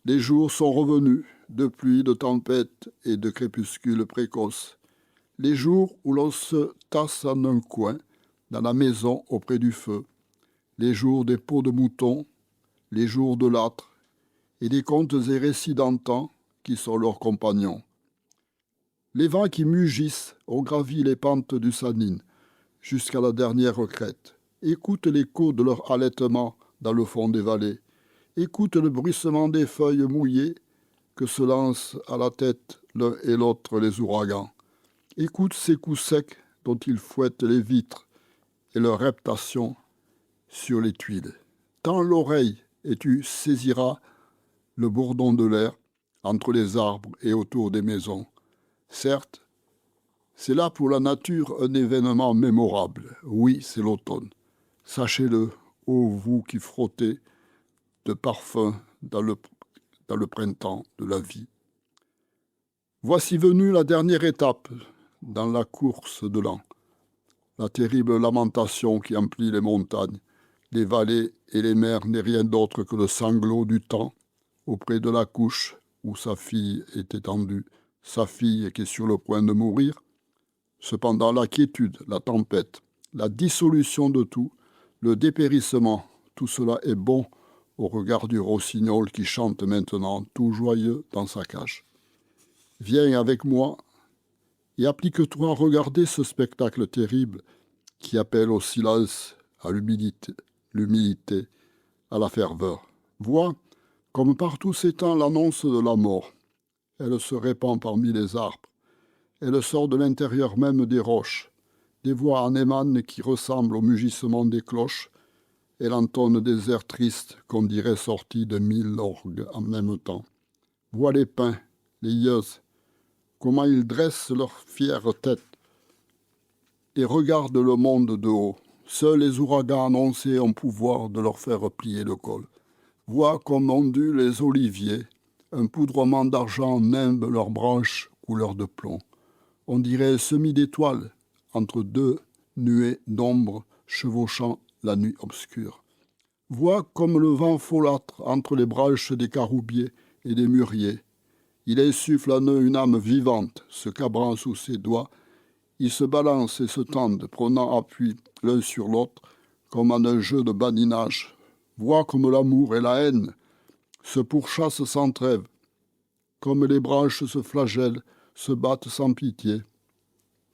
Les jours sont revenus, de pluie, de tempête et de crépuscule précoce. Les jours où l'on se tasse en un coin, dans la maison auprès du feu. Les jours des peaux de mouton, les jours de l'âtre, et des contes et récits d'antan qui sont leurs compagnons. Les vents qui mugissent ont gravi les pentes du Sanine jusqu'à la dernière crête. Écoute l'écho de leur halètement dans le fond des vallées. Écoute le bruissement des feuilles mouillées que se lancent à la tête l'un et l'autre les ouragans. Écoute ces coups secs dont ils fouettent les vitres et leur reptation sur les tuiles. Tends l'oreille et tu saisiras le bourdon de l'air entre les arbres et autour des maisons. Certes, c'est là pour la nature un événement mémorable. Oui, c'est l'automne. Sachez-le, ô vous qui frottez de parfums dans le printemps de la vie. Voici venue la dernière étape dans la course de l'an. La terrible lamentation qui emplit les montagnes, les vallées et les mers n'est rien d'autre que le sanglot du temps auprès de la couche où sa fille est étendue, sa fille qui est sur le point de mourir. Cependant, la quiétude, la tempête, la dissolution de tout, le dépérissement, tout cela est bon au regard du rossignol qui chante maintenant tout joyeux dans sa cage. Viens avec moi et applique-toi à regarder ce spectacle terrible qui appelle au silence, à l'humilité, à la ferveur. Vois, comme partout s'étend l'annonce de la mort. Elle se répand parmi les arbres. Elle sort de l'intérieur même des roches. Des voix en émanent qui ressemblent au mugissement des cloches. Elle entonne des airs tristes qu'on dirait sortis de 1000 orgues en même temps. Vois les pins, les yeux, comment ils dressent leurs fières têtes et regardent le monde de haut. Seuls les ouragans annoncés ont pouvoir de leur faire plier le col. Vois comme ondulent les oliviers, un poudrement d'argent nimbe leurs branches couleur de plomb. On dirait semis d'étoiles entre deux nuées d'ombre chevauchant la nuit obscure. Vois comme le vent folâtre entre les branches des caroubiers et des mûriers. Il insuffle en eux une âme vivante, se cabrant sous ses doigts. Ils se balancent et se tendent, prenant appui l'un sur l'autre, comme en un jeu de badinage. Vois comme l'amour et la haine se pourchassent sans trêve, comme les branches se flagellent, se battent sans pitié,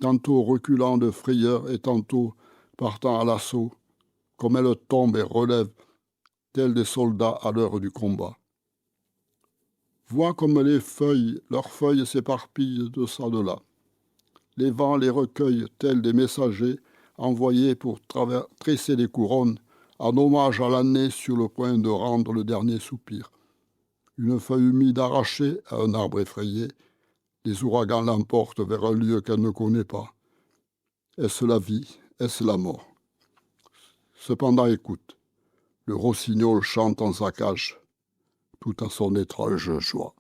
tantôt reculant de frayeur et tantôt partant à l'assaut, comme elles tombent et relèvent, tels des soldats à l'heure du combat. Vois comme leurs feuilles s'éparpillent de ça de là. Les vents les recueillent tels des messagers envoyés pour tresser des couronnes en hommage à l'année sur le point de rendre le dernier soupir. Une feuille humide arrachée à un arbre effrayé, les ouragans l'emportent vers un lieu qu'elle ne connaît pas. Est-ce la vie? Est-ce la mort? Cependant, écoute, le rossignol chante en sa cage, tout à son étrange joie.